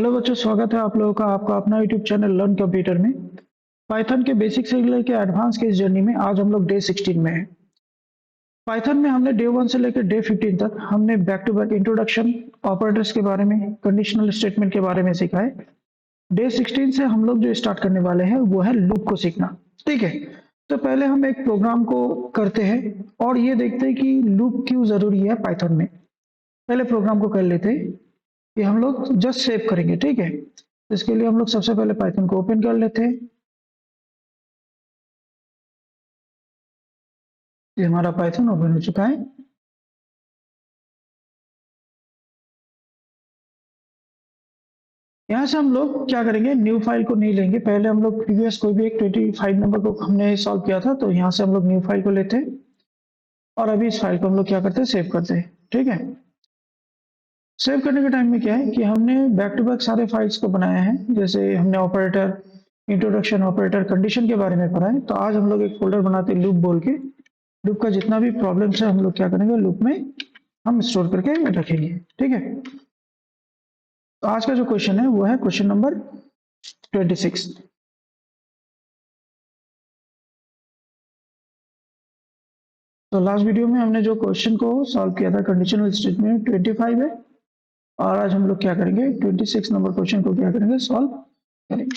Hello बच्चों, स्वागत है आप लोगों का आपका अपना यूट्यूब चैनल लर्न कंप्यूटर में। पाइथन के बेसिक से लेकर एडवांस के इस जर्नी में आज हम लोग डे 16 में हैं। पाइथन में हमने डे 1 से लेकर डे 15 तक हमने back to back introduction, operators के बारे में, कंडीशनल स्टेटमेंट के बारे में सीखा है। डे 16 से हम लोग जो स्टार्ट करने वाले हैं वो है लूप को सीखना। ठीक है, तो पहले हम एक प्रोग्राम को करते हैं और ये देखते हैं कि लूप क्यों जरूरी है पाइथन में। पहले प्रोग्राम को कर लेते हैं कि हम लोग जस्ट सेव करेंगे। ठीक है, तो इसके लिए हम लोग सबसे पहले पाइथन को ओपन कर लेते हैं। ये हमारा पाइथन ओपन हो चुका है। यहाँ से हम लोग क्या करेंगे, न्यू फाइल को नहीं लेंगे। पहले हम लोग प्रीवियस कोई भी एक 25 नंबर को हमने सॉल्व किया था, तो यहाँ से हम लोग न्यू फाइल को लेते हैं और अभी इस फाइल को हम लोग क्या करते हैं, सेव करते हैं। ठीक है, सेव करने के टाइम में क्या है कि हमने बैक टू बैक सारे फाइल्स को बनाया है। जैसे हमने ऑपरेटर, इंट्रोडक्शन, ऑपरेटर, कंडीशन के बारे में पढ़ा है, तो आज हम लोग एक फोल्डर बनाते हैं लूप बोल के। लूप का जितना भी प्रॉब्लम्स है हम लोग क्या करेंगे, लूप में हम स्टोर करके रखेंगे। ठीक है, तो आज का जो क्वेश्चन है वो है क्वेश्चन नंबर 26। तो लास्ट वीडियो में हमने जो क्वेश्चन को सॉल्व किया था, कंडीशनल स्टेटमेंट 25 है, और आज हम लोग क्या करेंगे, 26 नंबर क्वेश्चन को क्या करेंगे, सॉल्व करेंगे।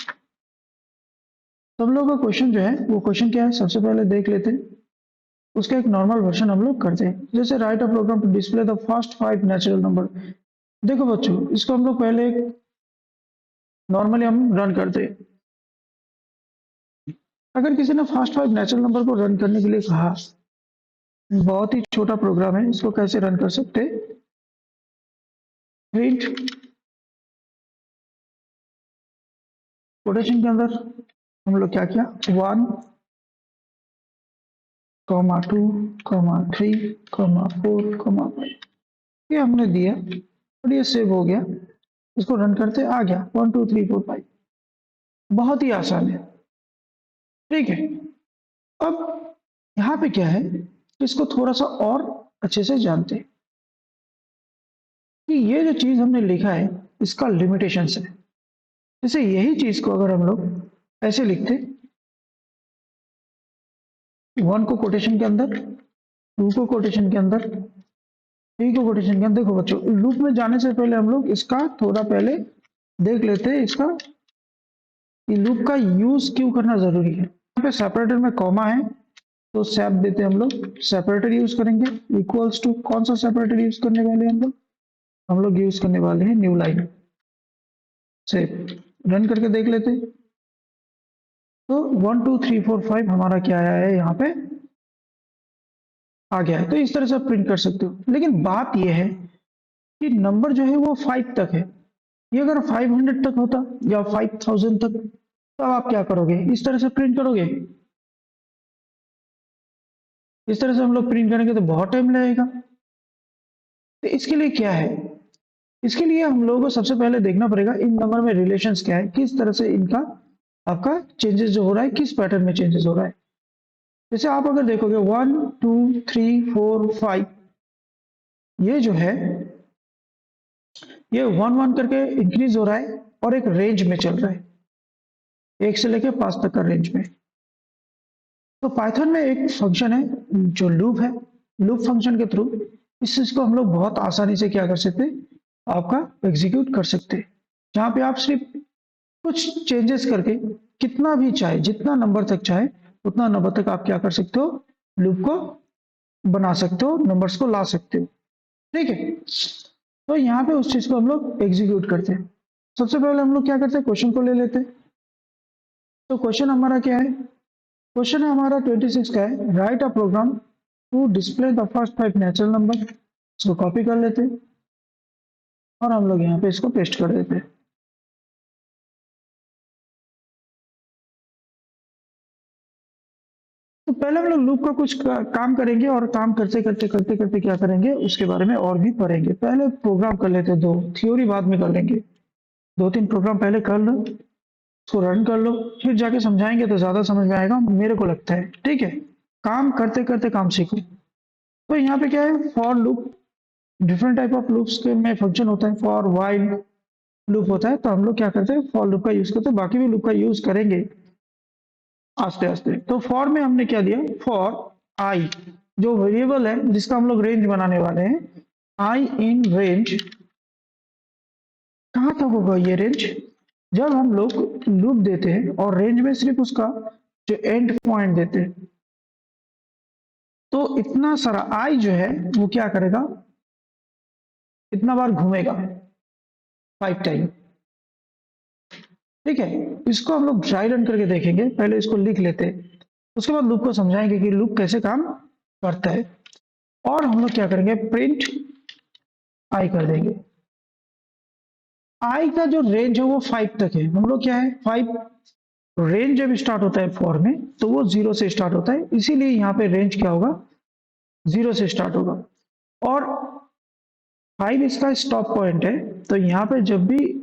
तो हम लोग का क्वेश्चन जो है वो क्वेश्चन क्या है, सबसे पहले देख लेते हैं। उसका एक नॉर्मल वर्जन हम लोग करते हैं। जैसे write a program to display the first 5 natural number. देखो बच्चों, इसको हम लोग पहले नॉर्मली हम रन करते हैं। अगर किसी ने फर्स्ट 5 नेचुरल नंबर को रन करने के लिए कहा, बहुत ही छोटा प्रोग्राम है, इसको कैसे रन कर सकते, प्रिंट कोटेशन के अंदर हम लोग क्या किया, 1, 2, 3, 4, 5 ये हमने दिया और ये सेव हो गया। इसको रन करते आ गया 1 2 3 4 5। बहुत ही आसान है। ठीक है, अब यहाँ पे क्या है, इसको थोड़ा सा और अच्छे से जानते हैं कि ये जो चीज हमने लिखा है इसका लिमिटेशंस है। जैसे यही चीज को अगर हम लोग ऐसे लिखते, 1 को कोटेशन के अंदर, 2 को कोटेशन के अंदर, 3 को कोटेशन के अंदर। देखो बच्चों, लूप में जाने से पहले हम लोग इसका थोड़ा पहले देख लेते हैं, इसका लूप का यूज क्यों करना जरूरी है। यहाँ पे सेपरेटर में कॉमा है, तो सेप देते हैं हम लोग, सेपरेटर यूज करेंगे। इक्वल्स टू कौन सा सेपरेटर यूज करने वाले हैं हम लोग यूज करने वाले हैं न्यू लाइन। सेव रन करके देख लेते हैं, तो 1 2 3 4 5 हमारा क्या आया है, यहाँ पे आ गया है। तो इस तरह से आप प्रिंट कर सकते हो। लेकिन बात यह है कि नंबर जो है वो 5 तक है। ये अगर 500 तक होता या 5000 तक, तो आप क्या करोगे, इस तरह से प्रिंट करोगे। इस तरह से हम लोग प्रिंट करेंगे तो बहुत टाइम लगेगा। तो इसके लिए क्या है, इसके लिए हम लोगों को सबसे पहले देखना पड़ेगा इन नंबर में रिलेशंस क्या है, किस तरह से इनका आपका चेंजेस जो हो रहा है, किस पैटर्न में चेंजेस हो रहा है। जैसे आप अगर देखोगे 1 2 3 4 5, ये जो है ये 1 1 करके इंक्रीज हो रहा है और एक रेंज में चल रहा है, 1 से लेकर 5 तक का रेंज में। तो पाइथन में एक फंक्शन है जो लूप है। लूप फंक्शन के थ्रू इस चीज को हम लोग बहुत आसानी से क्या कर सकते हैं, आपका एग्जीक्यूट कर सकते हैं। जहां पे आप सिर्फ कुछ चेंजेस करके कितना भी चाहे, जितना नंबर तक चाहे उतना नंबर तक आप क्या कर सकते हो, लूप को बना सकते हो, नंबर्स को ला सकते हो। ठीक है, तो यहाँ पे उस चीज को हम लोग एग्जीक्यूट करते हैं। सबसे पहले हम लोग क्या करते हैं, क्वेश्चन को ले लेते हैं। तो क्वेश्चन हमारा क्या है, क्वेश्चन हमारा 26 का है, write a program to display the first 5 natural number. इसको कॉपी कर लेते हैं और हम लोग यहाँ पे इसको पेस्ट कर देते हैं। तो पहले हम लोग लूप का कुछ काम करेंगे और काम करते करते क्या करेंगे, उसके बारे में और भी पढ़ेंगे। पहले प्रोग्राम कर लेते हैं, दो थ्योरी बाद में कर लेंगे। 2 3 प्रोग्राम पहले कर लो, उसको रन कर लो, फिर जाके समझाएंगे तो ज्यादा समझ में आएगा, मेरे को लगता है। ठीक है, काम करते करते काम सीखो। तो यहाँ पे क्या है, for loop, different type of loops के में फंक्शन होता है। फॉर, वाइल, लूप होता है, तो हम लोग क्या करते हैं, फॉर लूप का यूज करते हैं। बाकी भी लूप का यूज करेंगे आस्ते आस्ते। तो फॉर में हमने क्या दिया, फॉर आई जो वेरिएबल है जिसका हम लोग रेंज बनाने वाले हैं, आई इन रेंज। कहाँ तक होगा ये रेंज, जब हम लोग लूप देते हैं और रेंज में सिर्फ उसका जो एंड पॉइंट देते हैं, तो इतना सारा आई जो है वो क्या करेगा, इतना बार घूमेगा 5 टाइम। ठीक है, इसको हम लोग ट्राई रन करके देखेंगे। पहले इसको लिख लेते हैं, उसके बाद लूप को समझाएंगे कि लूप कैसे काम करता है। और हम लोग क्या करेंगे, प्रिंट आई कर देंगे। आई का जो रेंज है वो 5 तक है। हम लोग क्या है, 5 रेंज जब स्टार्ट होता है फॉर में तो वो 0 से स्टार्ट होता है, इसीलिए यहाँ पे रेंज क्या होगा, 0 से स्टार्ट होगा। और 5 इसका स्टॉप पॉइंट है, तो यहाँ पे जब भी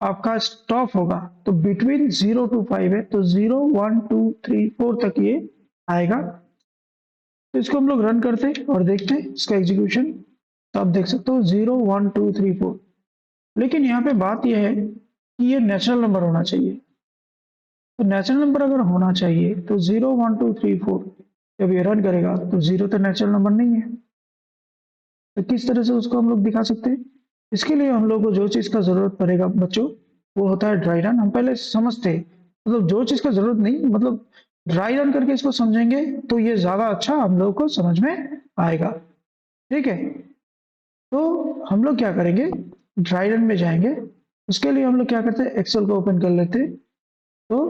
आपका स्टॉप होगा तो बिटवीन 0 to 5 है, तो 0 1 2 3 4 तक ये आएगा। तो इसको हम लोग रन करते हैं और देखते हैं इसका एग्जीक्यूशन। तो आप देख सकते हो 0 1 2 3 4। लेकिन यहाँ पे बात यह है कि ये नेचुरल नंबर होना चाहिए। तो नेचुरल नंबर अगर होना चाहिए तो 0 1 2 3 4 जब ये रन करेगा तो 0 तो नेचुरल नंबर नहीं है। तो किस तरह से उसको हम लोग दिखा सकते हैं, इसके लिए हम लोग को जो चीज का जरूरत पड़ेगा बच्चों, वो होता है ड्राई रन। हम पहले समझते हैं, मतलब जो चीज का जरूरत नहीं, मतलब ड्राई रन करके इसको समझेंगे तो ये ज्यादा अच्छा हम लोग को समझ में आएगा। ठीक है, तो हम लोग क्या करेंगे, ड्राई रन में जाएंगे। उसके लिए हम लोग क्या करते हैं, एक्सेल को ओपन कर लेते हैं। तो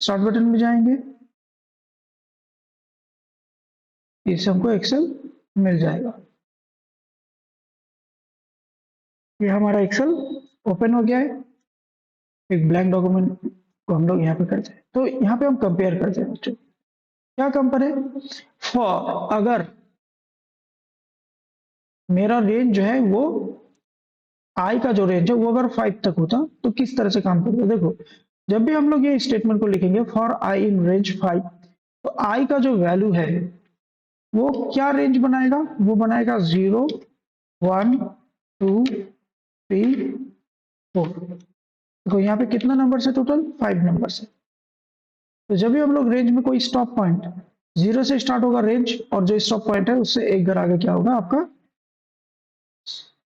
स्टार्ट बटन में जाएंगे, इससे हमको एक्सेल मिल जाएगा। ये हमारा एक्सेल ओपन हो गया है, एक ब्लैंक डॉक्यूमेंट को हम लोग यहाँ पे करते हैं। तो यहाँ पे हम कंपेयर करते हैं बच्चों, क्या कंपेयर है, फॉर अगर मेरा रेंज जो है वो आई का जो रेंज है वो अगर 5 तक होता तो किस तरह से काम करता। देखो, जब भी हम लोग ये स्टेटमेंट को लिखेंगे फॉर आई इन रेंज 5, तो आई का जो वैल्यू है वो क्या रेंज बनाएगा, वो बनाएगा 0 1 2 3 4। देखो यहाँ पे कितना नंबर है, टोटल 5 नंबर है। तो जब भी हम लोग रेंज में कोई स्टॉप पॉइंट 0 से स्टार्ट होगा रेंज, और जो स्टॉप पॉइंट है उससे एक घर आगे क्या होगा आपका,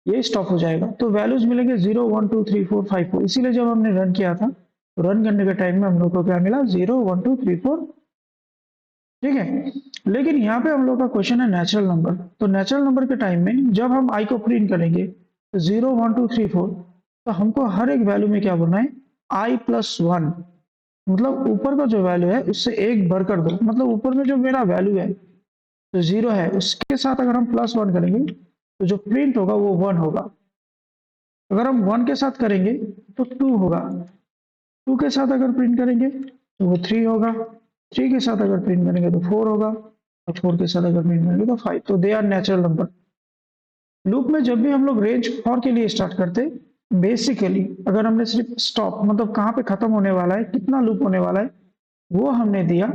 ये स्टॉप हो जाएगा। तो वैल्यूज मिलेंगे 0 1 2 3 4 5 4। इसीलिए जब हमने रन किया था तो रन करने के टाइम में हम लोग को क्या मिला, 0 1 2 3 4। ठीक है, लेकिन यहाँ पे हम लोग का क्वेश्चन है नेचुरल नंबर। तो नेचुरल नंबर के टाइम में जब हम आई को प्रिंट करेंगे तो 0 1 2 3 4, तो हमको हर एक वैल्यू में क्या बोलना है, आई प्लस 1। मतलब ऊपर का जो वैल्यू है उससे एक भरकर दो, मतलब ऊपर में जो मेरा वैल्यू है जो 0 है उसके साथ अगर हम प्लस 1 करेंगे तो जो प्रिंट होगा वो 1 होगा। अगर हम 1 के साथ करेंगे तो 2 होगा, 2 के साथ अगर प्रिंट करेंगे तो वो 3 होगा, 3 के साथ अगर प्रिंट करेंगे तो 4 होगा, और 4 के साथ अगर प्रिंट करेंगे तो 5। तो they are natural number. Loop में जब भी हम लोग रेंज फॉर के लिए स्टार्ट करते, बेसिकली अगर हमने सिर्फ स्टॉप मतलब कहाँ पे खत्म होने वाला है, कितना लूप होने वाला है वो हमने दिया,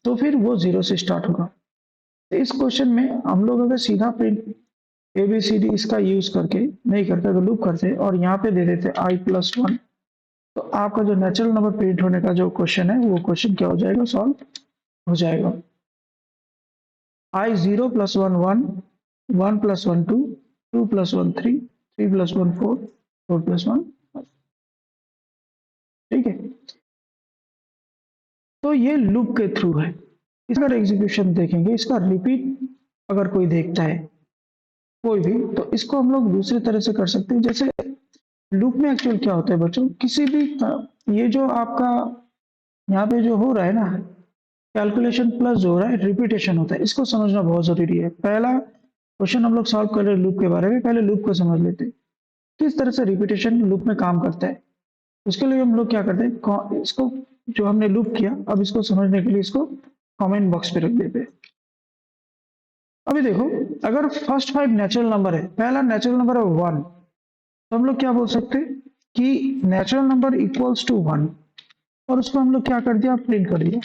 तो फिर वो 0 से स्टार्ट होगा। तो इस क्वेश्चन में हम लोग अगर सीधा प्रिंट ABCD इसका यूज करके नहीं करते, अगर लूप करते और यहाँ पे दे देते आई प्लस 1, तो आपका जो नेचुरल नंबर प्रिंट होने का जो क्वेश्चन है वो क्वेश्चन क्या हो जाएगा, सॉल्व हो जाएगा। आई 0 plus 1 1, 1 plus 1 2, 2 plus 1 3, 3 plus 1 4, 4 plus 1। ठीक है, तो ये लूप के थ्रू है। इसका एग्जीक्यूशन देखेंगे, इसका रिपीट अगर कोई देखता है कोई भी, तो इसको हम लोग दूसरी तरह से कर सकते हैं। जैसे लूप में एक्चुअल क्या होता है बच्चों, किसी भी ये जो आपका यहाँ पे जो हो रहा है ना कैलकुलेशन प्लस जो हो रहा है रिपीटेशन होता है, इसको समझना बहुत जरूरी है। पहला क्वेश्चन हम लोग सॉल्व कर रहे हैं लूप के बारे में, पहले लूप को समझ लेते हैं किस तरह से रिपीटेशन लूप में काम करता है। उसके लिए हम लोग क्या करते हैं, इसको जो हमने लूप किया अब इसको समझने के लिए इसको कमेंट बॉक्स पे रख देते हैं। अभी देखो, अगर फर्स्ट 5 नेचुरल नंबर है, पहला नेचुरल नंबर है 1, तो हम लोग क्या बोल सकते हैं कि नेचुरल नंबर इक्वल्स टू 1, और उसको हम लोग क्या कर दिया, प्रिंट कर दिया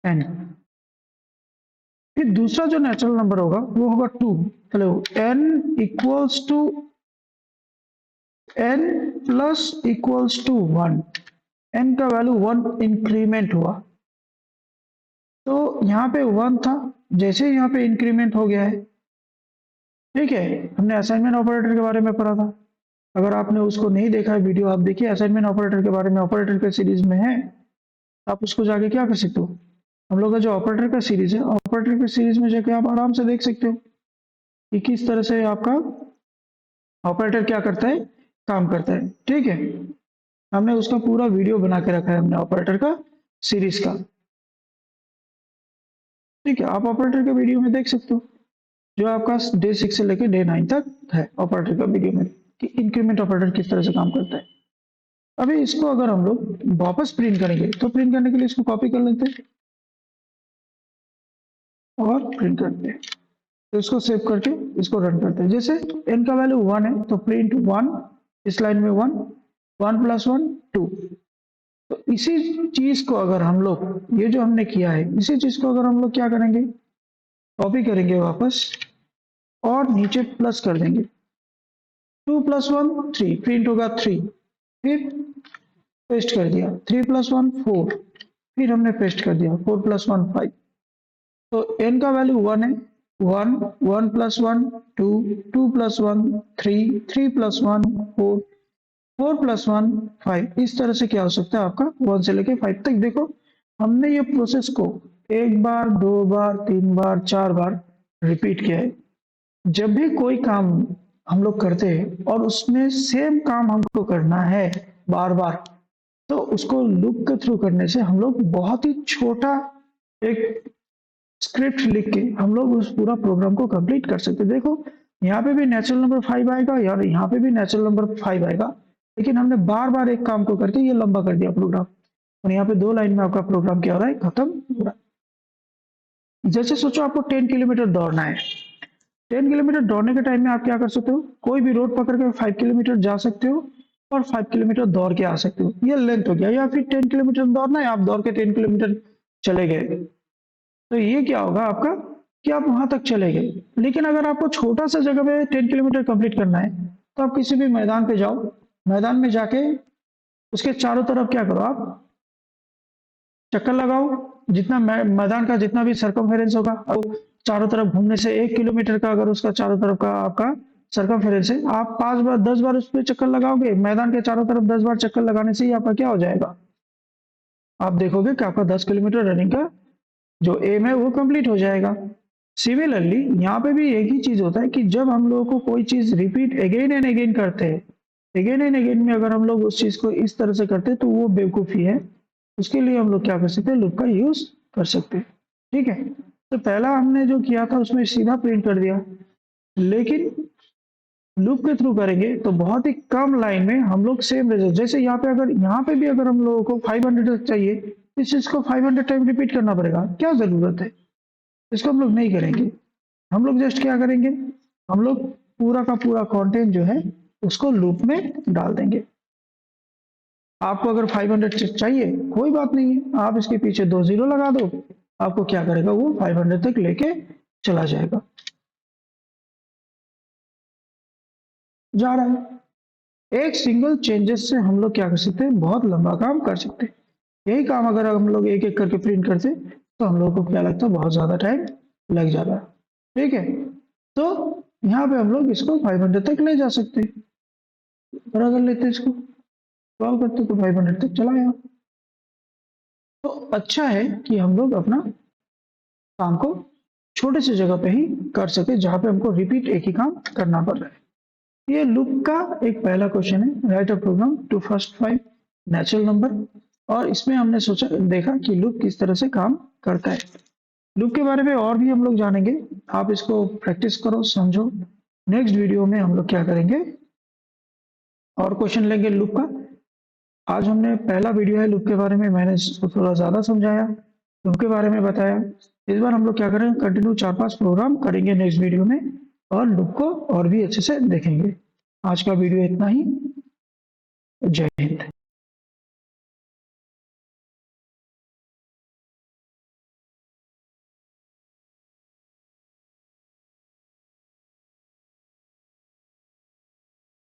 n। फिर दूसरा जो नेचुरल नंबर होगा वो होगा 2, hello n equals to n plus equals to 1, n का वैल्यू 1 इंक्रीमेंट हुआ, तो यहाँ पे 1 था, जैसे यहाँ पे इंक्रीमेंट हो गया है। ठीक है, हमने असाइनमेंट ऑपरेटर के बारे में पढ़ा था, अगर आपने उसको नहीं देखा है वीडियो, आप देखिए असाइनमेंट ऑपरेटर के बारे में, ऑपरेटर के सीरीज में है, आप उसको जाके क्या कर सकते हो, हम लोग का जो ऑपरेटर का सीरीज है, ऑपरेटर के सीरीज में जाके आप आराम से देख सकते हो कि किस तरह से आपका ऑपरेटर क्या करता है, काम करता है। ठीक है, हमने उसका पूरा वीडियो बना के रखा है हमने ऑपरेटर का सीरीज का। ठीक है, आप ऑपरेटर के वीडियो में देख सकते हो, जो आपका डे 6 से लेकर डे 9 तक है ऑपरेटर का वीडियो में, कि इंक्रीमेंट ऑपरेटर किस तरह से काम करता है। अभी इसको अगर हम लोग वापस प्रिंट करेंगे, तो प्रिंट करने के लिए इसको कॉपी कर लेते हैं और प्रिंट करते हैं, तो इसको सेव करके इसको रन करते हैं। जैसे n का वैल्यू 1 है, तो प्रिंट 1, इस लाइन में 1, 1 प्लस 1 2। तो इसी चीज को अगर हम लोग, ये जो हमने किया है, इसी चीज को अगर हम लोग क्या करेंगे, कॉपी करेंगे वापस और नीचे प्लस कर देंगे, 2 प्लस 1 3, प्रिंट होगा 3, फिर पेस्ट कर दिया, 3 प्लस 1 4, फिर हमने पेस्ट कर दिया 4 प्लस 1 5। तो n का वैल्यू 1 है, 1, 1 प्लस 1 2, 2 प्लस 1 3, 3 प्लस 1 4, 4 प्लस 1 5। इस तरह से क्या हो सकता है आपका 1 से लेके 5 तक। देखो, हमने ये प्रोसेस को 1 बार 2 बार 3 बार 4 बार रिपीट किया है। जब भी कोई काम हम लोग करते हैं और उसमें सेम काम हमको करना है बार बार, तो उसको लूप के थ्रू करने से हम लोग बहुत ही छोटा एक स्क्रिप्ट लिख के हम लोग उस पूरा प्रोग्राम को कंप्लीट कर सकते हैं। देखो, यहाँ पे भी नेचुरल नंबर 5 आएगा और यहाँ पे भी नेचुरल नंबर 5 आएगा, लेकिन हमने बार बार एक काम को करके ये लंबा कर दिया प्रोग्राम, और यहाँ पे 2 लाइन में आपका प्रोग्राम क्या हो रहा है, खत्म हो रहा है। जैसे सोचो आपको 10 किलोमीटर दौड़ना है, 10 किलोमीटर दौड़ने के टाइम में आप क्या कर सकते हो, कोई भी रोड पकड़ के 5 किलोमीटर जा सकते हो और 5 किलोमीटर दौड़ के आ सकते हो, ये लेंथ हो गया। या फिर 10 किलोमीटर दौड़ना है, आप दौड़ के 10 किलोमीटर चले गए, तो ये क्या होगा आपका कि आप वहां तक चले गए। लेकिन अगर आपको छोटा सा जगह पे 10 किलोमीटर कंप्लीट करना है, तो आप किसी भी मैदान पे जाओ, मैदान में जाके उसके चारों तरफ क्या करो, आप चक्कर लगाओ, जितना मैदान का जितना भी सर्कमफेरेंस होगा, अब चारों तरफ घूमने से 1 किलोमीटर का अगर उसका चारों तरफ का आपका सर्कमफेरेंस है, आप 5 बार 10 बार उस पर चक्कर लगाओगे, मैदान के चारों तरफ 10 बार चक्कर लगाने से ही आपका क्या हो जाएगा, आप देखोगे कि आपका 10 किलोमीटर रनिंग का जो एम है वो कंप्लीट हो जाएगा। सिमिलरली यहाँ पे भी एक ही चीज होता है कि जब हम लोगों को कोई चीज रिपीट अगेन एंड अगेन करते हैं, अगेन एंड अगेन में अगर हम लोग उस चीज को इस तरह से करते हैं, तो वो बेवकूफी है। उसके लिए हम लोग क्या कर सकते हैं, लूप का यूज कर सकते हैं। ठीक है, तो पहला हमने जो किया था उसमें सीधा प्रिंट कर दिया, लेकिन लूप के थ्रू करेंगे तो बहुत ही कम लाइन में हम लोग सेम रिजल्ट, जैसे यहाँ पे अगर यहाँ पे भी अगर हम लोगों को 500 चाहिए, इस चीज को 500 टाइम रिपीट करना पड़ेगा, क्या जरूरत है, इसको हम लोग नहीं करेंगे। हम लोग जस्ट क्या करेंगे, हम लोग पूरा का पूरा कंटेंट जो है उसको लूप में डाल देंगे। आपको अगर 500 चाहिए, कोई बात नहीं है, आप इसके पीछे 2 जीरो लगा दो, आपको क्या करेगा, वो 500 तक लेके चला जाएगा, जा रहा है। एक सिंगल चेंजेस से हम लोग क्या कर सकते हैं, बहुत लंबा काम कर सकते हैं। यही काम अगर हम लोग एक एक करके प्रिंट करते, तो हम लोग को क्या लगता है, बहुत ज्यादा टाइम लग जाता है। ठीक है, तो यहाँ पे हम लोग इसको 500 तक ले जा सकते हैं। बड़ा कर लेते हैं इसको, सॉल्व करते तो 500 तक चला गया। तो अच्छा है कि हम लोग अपना काम को छोटे से जगह पे ही कर सके, जहां पे हमको रिपीट एक ही काम करना पड़ रहा है। ये लूप का एक पहला क्वेश्चन है, write a program to first 5 natural number, और इसमें हमने सोचा देखा कि लूप किस तरह से काम करता है। लूप के बारे में और भी हम लोग जानेंगे, आप इसको प्रैक्टिस करो, समझो। नेक्स्ट वीडियो में हम लोग क्या करेंगे, और क्वेश्चन लेंगे लूप का। आज हमने पहला वीडियो है लूप के बारे में, मैंने इसको थोड़ा ज्यादा समझाया, लूप के बारे में बताया। इस बार हम लोग क्या करेंगे, कंटिन्यू 4-5 प्रोग्राम करेंगे नेक्स्ट वीडियो में, और लूप को और भी अच्छे से देखेंगे। आज का वीडियो इतना ही, जय हिंद।